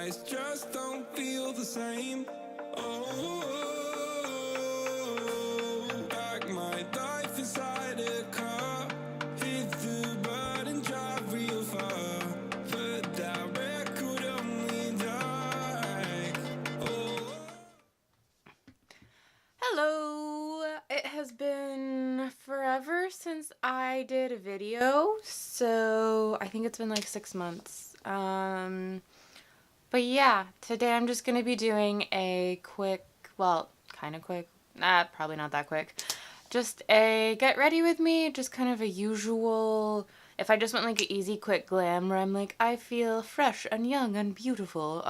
eyes just don't feel the same. Oh, like my life inside a car. Hit the button, drive real far. But that record only die. Oh. Hello! It has been forever since I did a video, so I think it's been like 6 months. But yeah, today I'm just gonna be doing a quick, well, kind of quick, probably not that quick, just a get ready with me, just kind of a usual, if I just went like an easy quick glam where I'm like, I feel fresh and young and beautiful,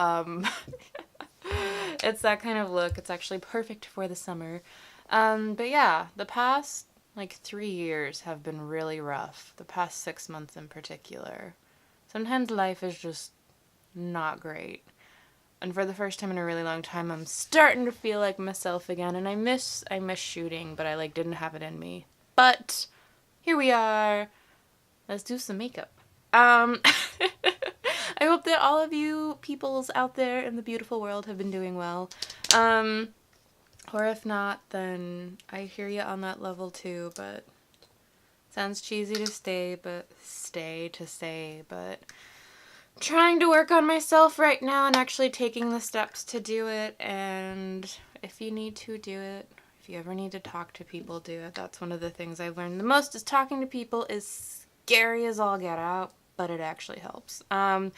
it's that kind of look. It's actually perfect for the summer. But yeah, the past like 3 years have been really rough. The past 6 months in particular. Sometimes life is just not great. And for the first time in a really long time, I'm starting to feel like myself again. And I miss shooting, but I like didn't have it in me. But here we are. Let's do some makeup. I hope that all of you peoples out there in the beautiful world have been doing well. Or if not, then I hear you on that level too, but sounds cheesy to say, but trying to work on myself right now and actually taking the steps to do it. And if you need to do it, if you ever need to talk to people, do it. That's one of the things I've learned the most, is talking to people is scary as all get out, but it actually helps. I'm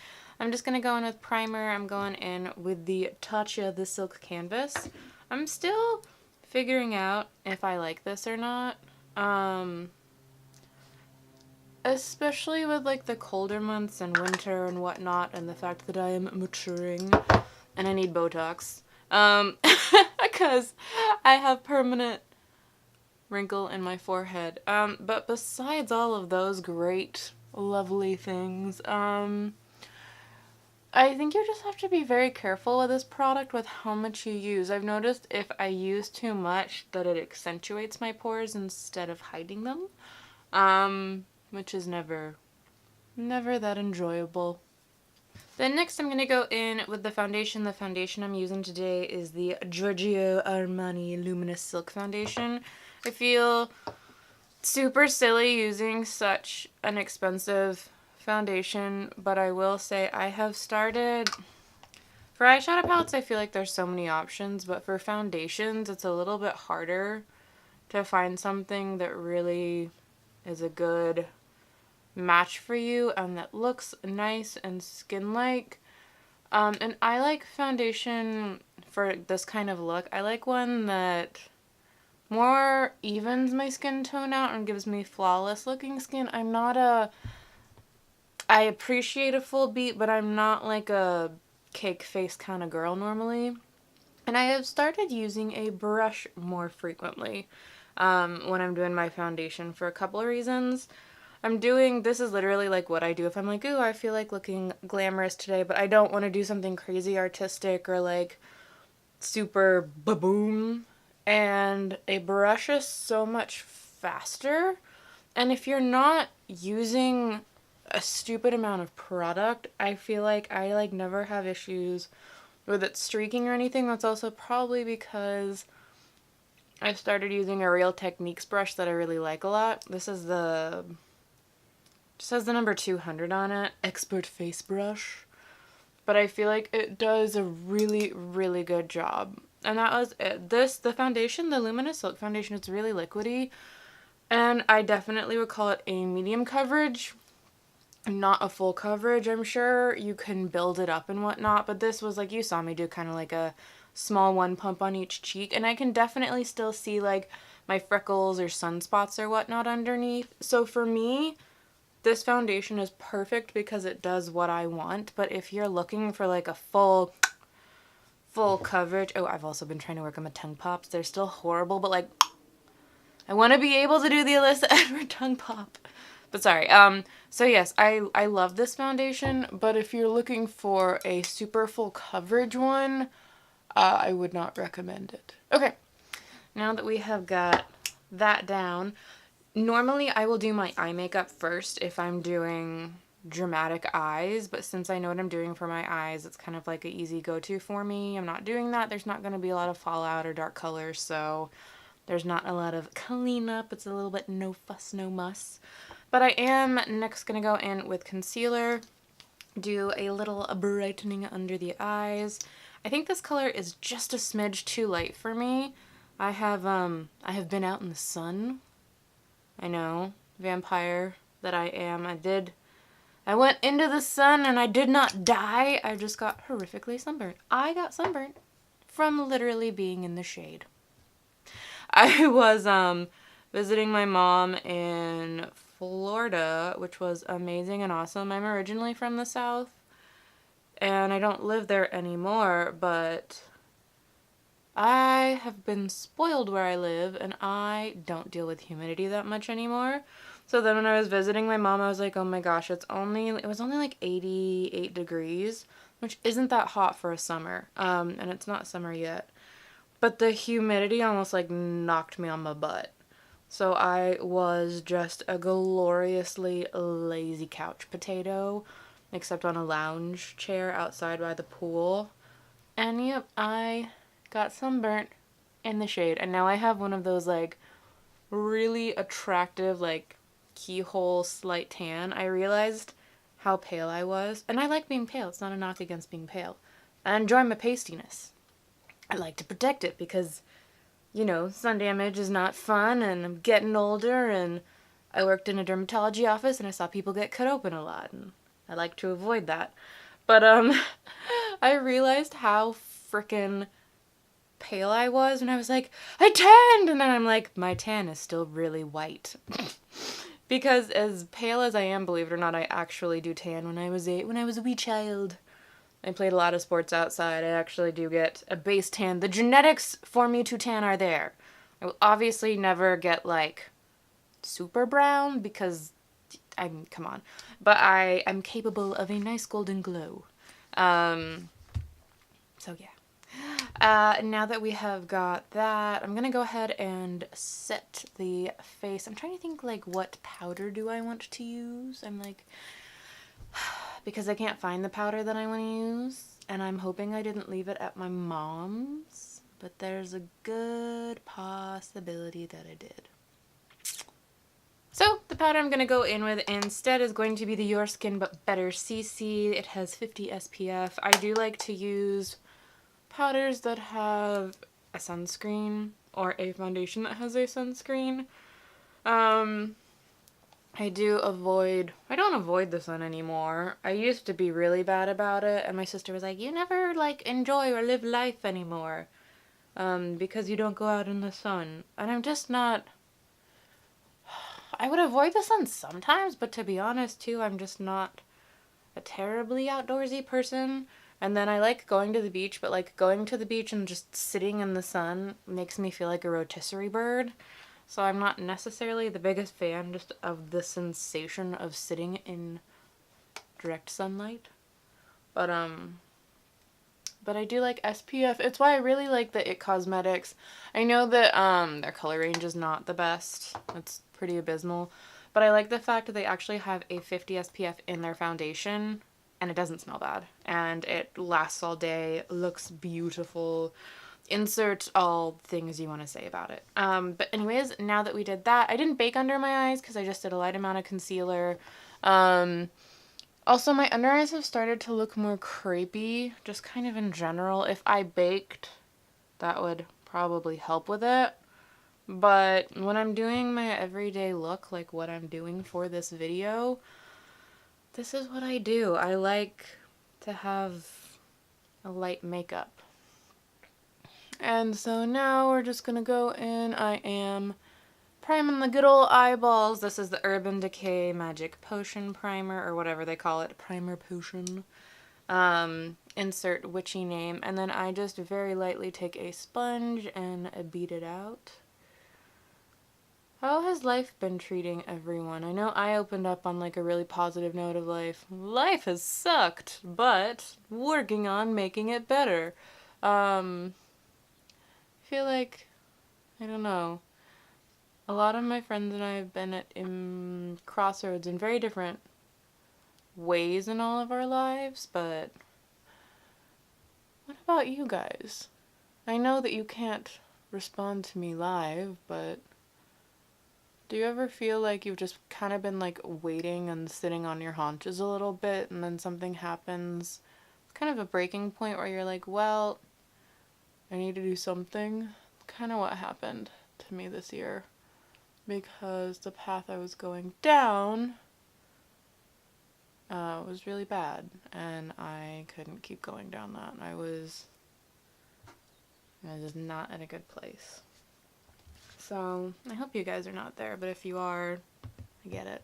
just going to go in with primer. I'm going in with the Tatcha the Silk Canvas. I'm still figuring out if I like this or not. Especially with like the colder months and winter and whatnot, and the fact that I am maturing and I need Botox. Because I have permanent wrinkle in my forehead. But besides all of those great, lovely things, I think you just have to be very careful with this product with how much you use. I've noticed if I use too much that it accentuates my pores instead of hiding them, which is never that enjoyable. Then next I'm going to go in with the foundation. The foundation I'm using today is the Giorgio Armani Luminous Silk Foundation. I feel super silly using such an expensive foundation, but I will say I have started, for eyeshadow palettes I feel like there's so many options, but for foundations it's a little bit harder to find something that really is a good match for you and that looks nice and skin-like. And I like foundation for this kind of look. I like one that more evens my skin tone out and gives me flawless looking skin. I appreciate a full beat, but I'm not like a cake face kind of girl normally. And I have started using a brush more frequently when I'm doing my foundation for a couple of reasons. This is literally like what I do if I'm like, ooh, I feel like looking glamorous today, but I don't want to do something crazy artistic or like super ba-boom. And a brush is so much faster. And if you're not using a stupid amount of product, I feel like I like never have issues with it streaking or anything. That's also probably because I've started using a Real Techniques brush that I really like a lot. This is just has the number 200 on it, Expert Face Brush. But I feel like it does a really, really good job. And that was it. The foundation, the Luminous Silk Foundation, it's really liquidy. And I definitely would call it a medium coverage, not a full coverage. I'm sure you can build it up and whatnot, but this was like, you saw me do kind of like a small one pump on each cheek, and I can definitely still see like my freckles or sunspots or whatnot underneath. So for me, this foundation is perfect because it does what I want. But if you're looking for like a full coverage, oh, I've also been trying to work on my tongue pops. They're still horrible, but like I want to be able to do the Alyssa Edward tongue pop. But sorry. So yes, I love this foundation, but if you're looking for a super full coverage one, I would not recommend it. Okay, now that we have got that down, normally I will do my eye makeup first if I'm doing dramatic eyes, but since I know what I'm doing for my eyes, it's kind of like an easy go-to for me. I'm not doing that. There's not going to be a lot of fallout or dark colors, so there's not a lot of cleanup. It's a little bit no fuss, no muss. But I am next going to go in with concealer, do a little brightening under the eyes. I think this color is just a smidge too light for me. I have been out in the sun. I know, vampire that I am. I went into the sun and I did not die. I just got horrifically sunburned. I got sunburned from literally being in the shade. I was visiting my mom in Florida, which was amazing and awesome. I'm originally from the South, and I don't live there anymore, but I have been spoiled where I live, and I don't deal with humidity that much anymore. So then when I was visiting my mom, I was like, oh my gosh, it was only like 88 degrees, which isn't that hot for a summer, and it's not summer yet. But the humidity almost like knocked me on my butt. So I was just a gloriously lazy couch potato, except on a lounge chair outside by the pool. And yep, I got sunburnt in the shade. And now I have one of those like really attractive like keyhole slight tan. I realized how pale I was. And I like being pale. It's not a knock against being pale. I enjoy my pastiness. I like to protect it because, you know, sun damage is not fun, and I'm getting older, and I worked in a dermatology office and I saw people get cut open a lot, and I like to avoid that. But I realized how frickin' pale I was when I was like, I tanned, and then I'm like, my tan is still really white. Because as pale as I am, believe it or not, I actually do tan when I was a wee child. I played a lot of sports outside. I actually do get a base tan. The genetics for me to tan are there. I will obviously never get like super brown because come on. But I'm capable of a nice golden glow. So yeah. Now that we have got that, I'm gonna go ahead and set the face. I'm trying to think like what powder do I want to use? I'm like, because I can't find the powder that I want to use, and I'm hoping I didn't leave it at my mom's, but there's a good possibility that I did. So the powder I'm going to go in with instead is going to be the Your Skin But Better CC. It has 50 SPF. I do like to use powders that have a sunscreen or a foundation that has a sunscreen. I don't avoid the sun anymore. I used to be really bad about it, and my sister was like, you never, like, enjoy or live life anymore, because you don't go out in the sun. And I'm just not... I would avoid the sun sometimes, but to be honest, too, I'm just not a terribly outdoorsy person. And then I like going to the beach, but, like, going to the beach and just sitting in the sun makes me feel like a rotisserie bird. So I'm not necessarily the biggest fan just of the sensation of sitting in direct sunlight. But I do like SPF. It's why I really like the IT Cosmetics. I know that their color range is not the best. It's pretty abysmal. But I like the fact that they actually have a 50 SPF in their foundation, and it doesn't smell bad. And it lasts all day, looks beautiful. Insert all things you want to say about it. But anyways, now that we did that, I didn't bake under my eyes because I just did a light amount of concealer. Also, my under eyes have started to look more crepey, just kind of in general. If I baked, that would probably help with it. But when I'm doing my everyday look, like what I'm doing for this video, this is what I do. I like to have a light makeup. And so now we're just gonna go in. I am priming the good old eyeballs. This is the Urban Decay Magic Potion Primer, or whatever they call it, primer potion. Insert witchy name. And then I just very lightly take a sponge and beat it out. How has life been treating everyone? I know I opened up on like a really positive note of life. Life has sucked, but working on making it better. I feel like, I don't know, a lot of my friends and I have been at crossroads in very different ways in all of our lives, but what about you guys? I know that you can't respond to me live, but do you ever feel like you've just kind of been like waiting and sitting on your haunches a little bit, and then something happens? It's kind of a breaking point where you're like, well, I need to do something. Kind of what happened to me this year, because the path I was going down was really bad, and I couldn't keep going down that. I was just not in a good place. So I hope you guys are not there, but if you are, I get it.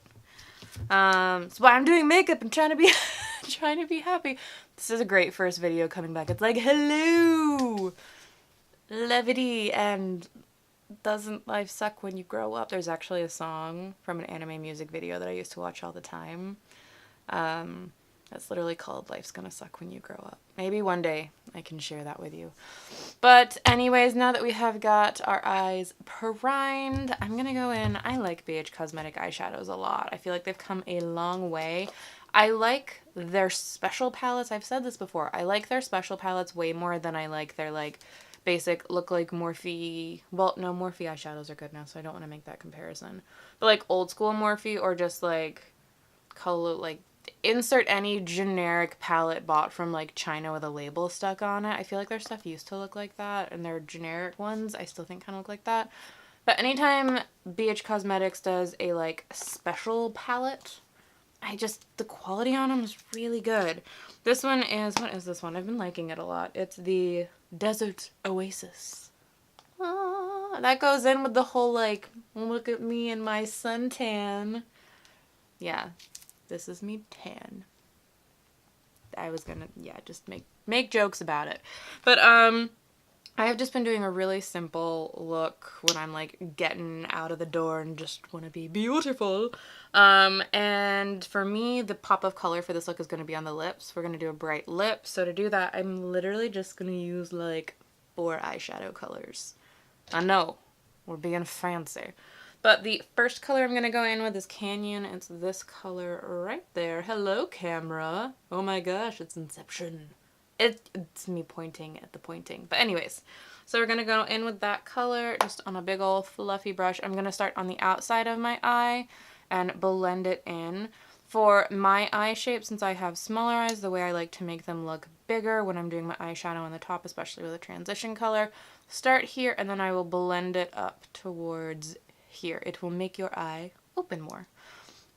So why I'm doing makeup and trying to be trying to be happy. This is a great first video coming back. It's like, hello, levity and doesn't life suck when you grow up? There's actually a song from an anime music video that I used to watch all the time. That's literally called Life's Gonna Suck When You Grow Up. Maybe one day I can share that with you. But anyways, now that we have got our eyes primed, I'm gonna go in. I like BH Cosmetic eyeshadows a lot. I feel like they've come a long way. I like their special palettes. I've said this before. I like their special palettes way more than I like their like basic look like Morphe. Well, no, Morphe eyeshadows are good now, so I don't want to make that comparison. But like old school Morphe, or just like color, like insert any generic palette bought from like China with a label stuck on it. I feel like their stuff used to look like that, and their generic ones I still think kind of look like that. But anytime BH Cosmetics does a like special palette, the quality on them is really good. This one is, what is this one? I've been liking it a lot. It's the Desert Oasis. That goes in with the whole like, look at me and my suntan. Yeah, this is me tan. I was gonna, yeah, just make jokes about it. But I have just been doing a really simple look when I'm like getting out of the door and just want to be beautiful. And for me, the pop of color for this look is going to be on the lips. We're going to do a bright lip. So to do that, I'm literally just going to use like 4 eyeshadow colors. I know, we're being fancy. But the first color I'm going to go in with is Canyon. It's this color right there. Hello, camera. Oh my gosh, it's Inception. It's me pointing at the pointing. But anyways, so we're going to go in with that color just on a big old fluffy brush. I'm going to start on the outside of my eye and blend it in. For my eye shape, since I have smaller eyes, the way I like to make them look bigger when I'm doing my eyeshadow on the top, especially with a transition color, start here and then I will blend it up towards here. It will make your eye open more.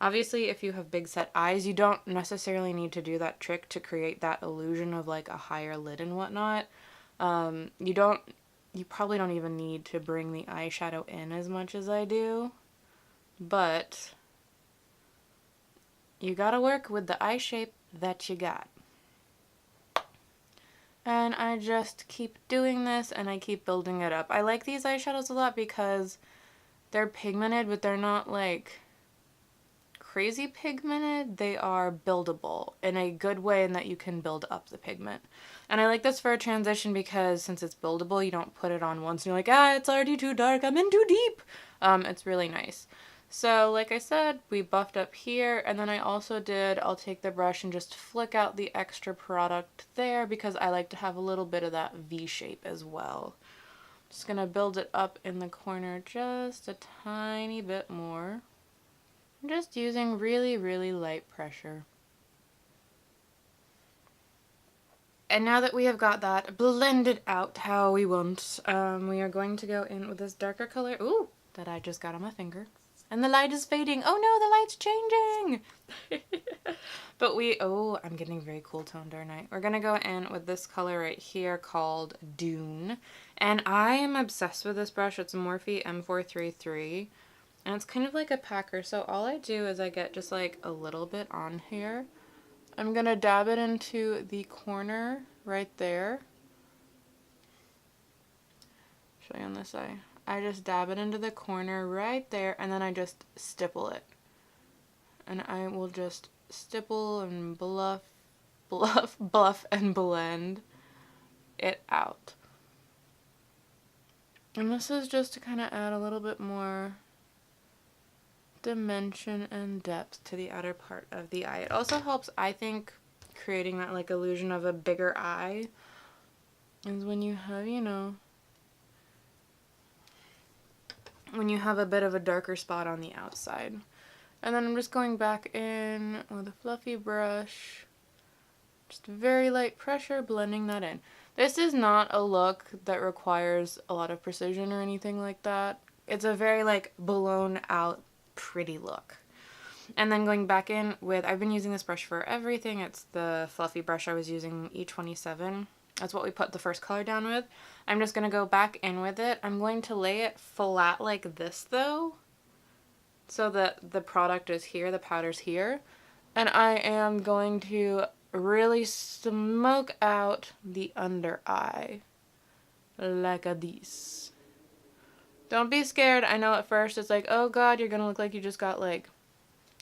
Obviously, if you have big set eyes, you don't necessarily need to do that trick to create that illusion of like a higher lid and whatnot. You probably don't even need to bring the eyeshadow in as much as I do, but you gotta work with the eye shape that you got. And I just keep doing this and I keep building it up. I like these eyeshadows a lot because they're pigmented, but they're not like crazy pigmented. They are buildable in a good way in that you can build up the pigment. And I like this for a transition because since it's buildable, you don't put it on once and you're like, ah, it's already too dark, I'm in too deep. It's really nice. So like I said, we buffed up here, and then I'll take the brush and just flick out the extra product there because I like to have a little bit of that V shape as well. Just gonna build it up in the corner just a tiny bit more. I'm just using really, really light pressure. And now that we have got that blended out how we want, we are going to go in with this darker color, that I just got on my finger. And the light is fading. Oh no, the light's changing! But I'm getting very cool toned, aren't I? We're gonna go in with this color right here called Dune. And I am obsessed with this brush. It's a Morphe M433. And it's kind of like a packer. So all I do is I get just like a little bit on here. I'm gonna dab it into the corner right there. Show you on this eye. I just dab it into the corner right there, and then I just stipple it. And I will just stipple and bluff and blend it out. And this is just to kind of add a little bit more dimension and depth to the outer part of the eye. It also helps, I think, creating that like illusion of a bigger eye is when you have, you know, when you have a bit of a darker spot on the outside. And then I'm just going back in with a fluffy brush, just very light pressure, blending that in. This is not a look that requires a lot of precision or anything like that. It's a very like blown out pretty look. And then going back in with, I've been using this brush for everything. It's the fluffy brush I was using, E27. That's what we put the first color down with. I'm just going to go back in with it. I'm going to lay it flat like this though, so that the product is here, the powder's here. And I am going to really smoke out the under eye like a this. Don't be scared. I know at first it's like, oh god, you're gonna look like you just got like,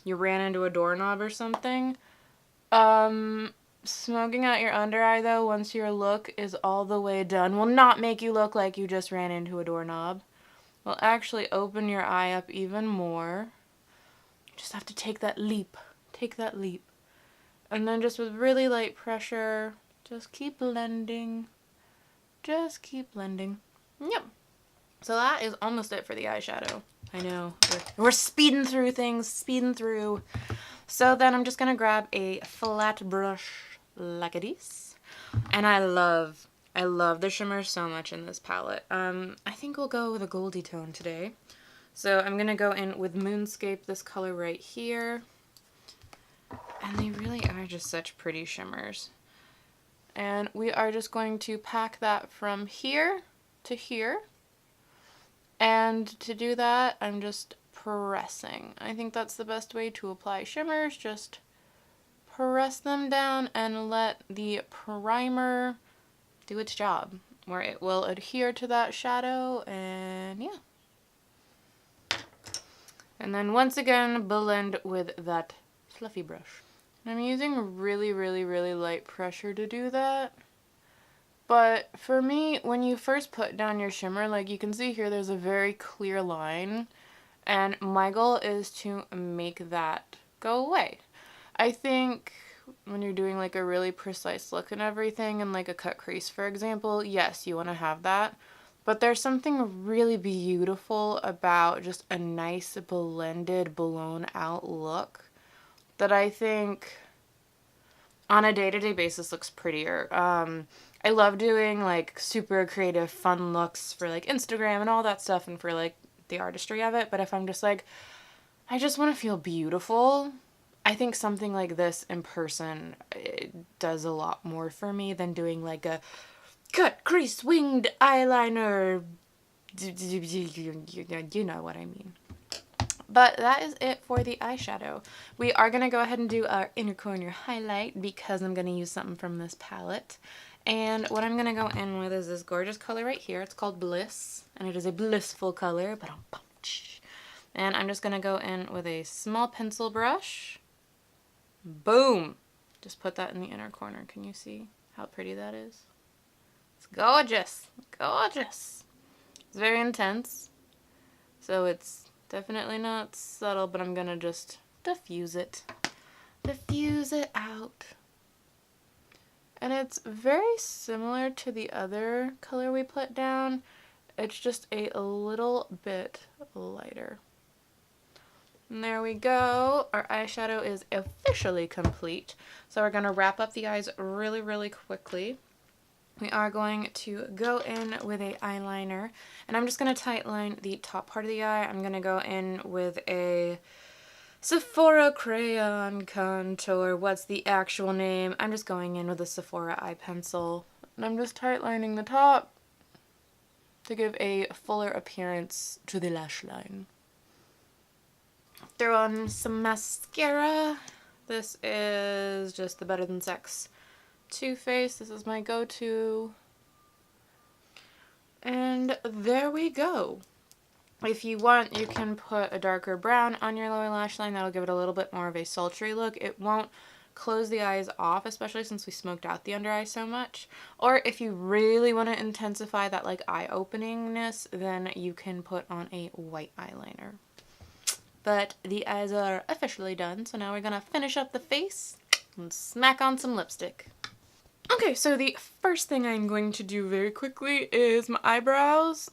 you ran into a doorknob or something. Smoking out your under eye though, once your look is all the way done, will not make you look like you just ran into a doorknob. Will actually open your eye up even more. You just have to take that leap. Take that leap. And then just with really light pressure, just keep blending. Just keep blending. Yep. So that is almost it for the eyeshadow. I know. We're speeding through things, speeding through. So then I'm just going to grab a flat brush like this. And I love the shimmer so much in this palette. I think we'll go with a goldy tone today. So I'm going to go in with Moonscape, this color right here. And they really are just such pretty shimmers. And we are just going to pack that from here to here. And to do that, I'm just pressing. I think that's the best way to apply shimmers. Just press them down and let the primer do its job, where it will adhere to that shadow, and yeah. And then once again, blend with that fluffy brush. I'm using really, really, really light pressure to do that. But for me, when you first put down your shimmer, like you can see here, there's a very clear line. And my goal is to make that go away. I think when you're doing like a really precise look and everything, and like a cut crease, for example, yes, you want to have that. But there's something really beautiful about just a nice blended, blown out look that I think on a day-to-day basis looks prettier. I love doing like super creative, fun looks for like Instagram and all that stuff, and for like the artistry of it. But if I'm just like, I just want to feel beautiful, I think something like this in person, it does a lot more for me than doing like a cut, crease, winged eyeliner. You know what I mean. But that is it for the eyeshadow. We are going to go ahead and do our inner corner highlight because I'm going to use something from this palette. And what I'm going to go in with is this gorgeous color right here. It's called Bliss, and it is a blissful color. And I'm just going to go in with a small pencil brush. Boom! Just put that in the inner corner. Can you see how pretty that is? It's gorgeous. Gorgeous. It's very intense. So it's definitely not subtle, but I'm going to just diffuse it. Diffuse it out. And it's very similar to the other color we put down. It's just a little bit lighter. And there we go. Our eyeshadow is officially complete. So we're going to wrap up the eyes really, really quickly. We are going to go in with a eyeliner. And I'm just going to tightline the top part of the eye. I'm going to go in with a Sephora Crayon Contour. What's the actual name? I'm just going in with a Sephora eye pencil. And I'm just tightlining the top to give a fuller appearance to the lash line. Throw on some mascara. This is just the Better Than Sex Too Faced. This is my go-to. And there we go. If you want, you can put a darker brown on your lower lash line. That'll give it a little bit more of a sultry look. It won't close the eyes off, especially since we smoked out the under eye so much. Or if you really want to intensify that like eye openingness, then you can put on a white eyeliner. But the eyes are officially done, so now we're gonna finish up the face and smack on some lipstick. Okay, so the first thing I'm going to do very quickly is my eyebrows.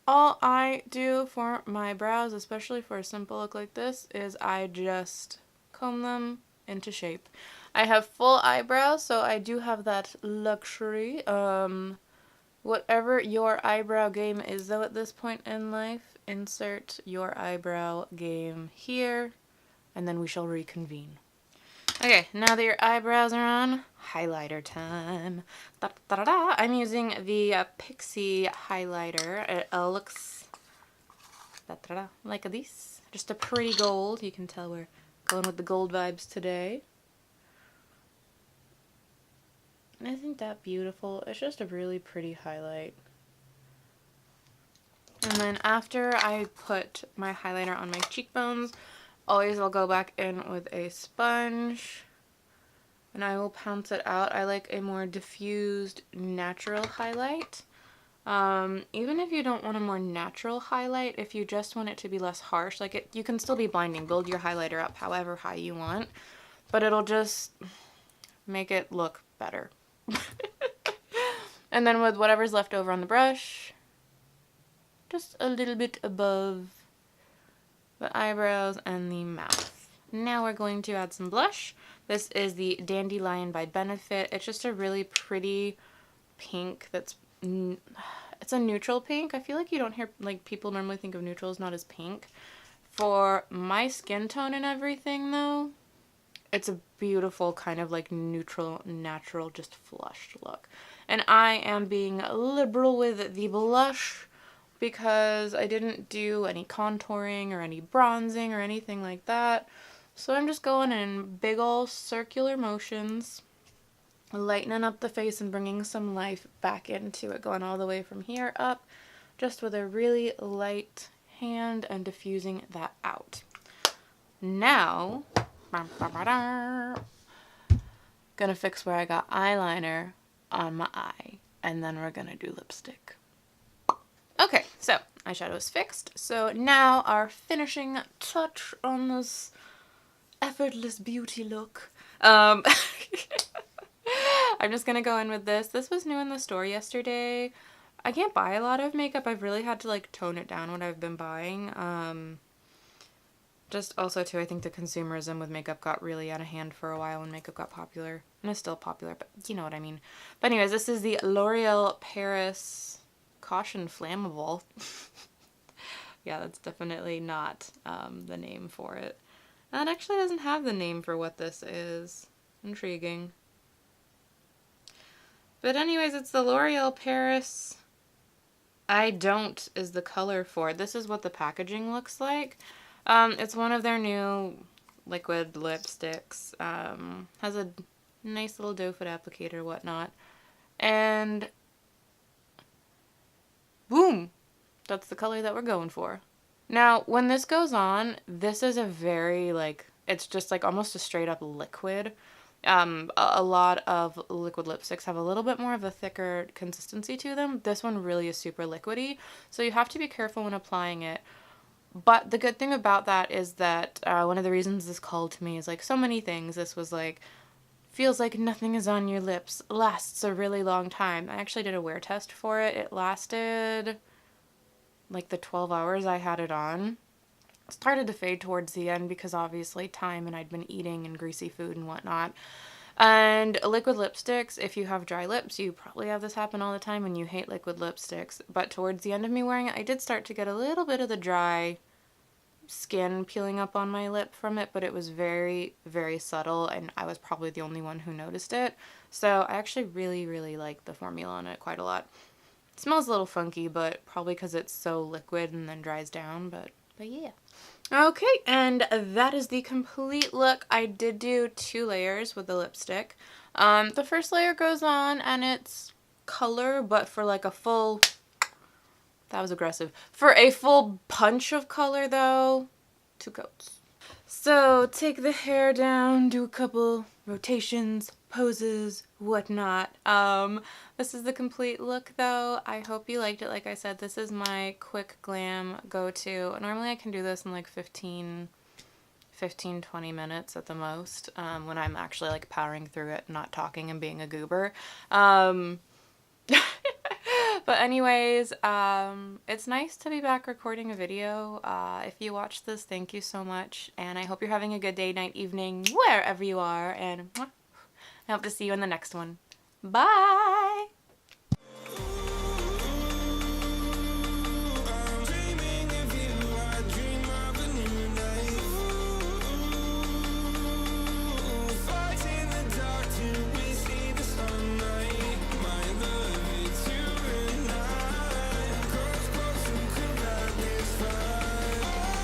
All I do for my brows, especially for a simple look like this, is I just comb them into shape. I have full eyebrows, so I do have that luxury. Whatever your eyebrow game is, though, at this point in life, insert your eyebrow game here, and then we shall reconvene. Okay, now that your eyebrows are on, highlighter time. Da, da, da, da. I'm using the Pixie highlighter. It looks da, da, da, like this. Just a pretty gold. You can tell we're going with the gold vibes today. Isn't that beautiful? It's just a really pretty highlight. And then after I put my highlighter on my cheekbones, always I'll go back in with a sponge and I will pounce it out. I like a more diffused, natural highlight. Even if you don't want a more natural highlight, if you just want it to be less harsh, like you can still be blinding. Build your highlighter up however high you want, but it'll just make it look better. And then with whatever's left over on the brush, just a little bit above the eyebrows and the mouth. Now we're going to add some blush. This is the Dandelion by Benefit. It's just a really pretty pink that's, it's a neutral pink. I feel like you don't hear, like, people normally think of neutrals not as pink. For my skin tone and everything, though, it's a beautiful kind of like neutral, natural, just flushed look. And I am being liberal with the blush because I didn't do any contouring or any bronzing or anything like that. So I'm just going in big ol' circular motions, lightening up the face and bringing some life back into it, going all the way from here up, just with a really light hand and diffusing that out. Now, gonna fix where I got eyeliner on my eye, and then we're gonna do lipstick. Okay, so eyeshadow is fixed. So now our finishing touch on this effortless beauty look. I'm just gonna go in with this. This was new in the store yesterday. I can't buy a lot of makeup. I've really had to like tone it down what I've been buying. Just also too, I think the consumerism with makeup got really out of hand for a while when makeup got popular. And it's still popular, but you know what I mean. But anyways, this is the L'Oreal Paris Caution Flammable. Yeah, that's definitely not the name for it. And it actually doesn't have the name for what this is. Intriguing. But anyways, it's the L'Oreal Paris. I Don't is the color for it. This is what the packaging looks like. It's one of their new liquid lipsticks. Has a nice little doe foot applicator, whatnot. And boom! That's the color that we're going for. Now, when this goes on, this is a very, like, it's just like almost a straight up liquid. A lot of liquid lipsticks have a little bit more of a thicker consistency to them. This one really is super liquidy, so you have to be careful when applying it. But the good thing about that is that one of the reasons this called to me is like so many things. This was like, feels like nothing is on your lips, lasts a really long time. I actually did a wear test for it. It lasted like the 12 hours I had it on. It started to fade towards the end because obviously time and I'd been eating and greasy food and whatnot. And liquid lipsticks, if you have dry lips, you probably have this happen all the time and you hate liquid lipsticks. But towards the end of me wearing it, I did start to get a little bit of the dry skin peeling up on my lip from it, but it was very, very subtle and I was probably the only one who noticed it. So I actually really, really like the formula on it quite a lot. It smells a little funky, but probably because it's so liquid and then dries down, but yeah. Okay, and that is the complete look. I did do 2 layers with the lipstick. The first layer goes on and it's color, but for like a full, that was aggressive. For a full punch of color though, 2 coats. So take the hair down, do a couple rotations, poses, whatnot. This is the complete look though. I hope you liked it. Like I said, this is my quick glam go-to. Normally I can do this in like 15, 20 minutes at the most, when I'm actually like powering through it, not talking and being a goober. But anyways, it's nice to be back recording a video. If you watched this, thank you so much, and I hope you're having a good day, night, evening, wherever you are, and I hope to see you in the next one. Bye!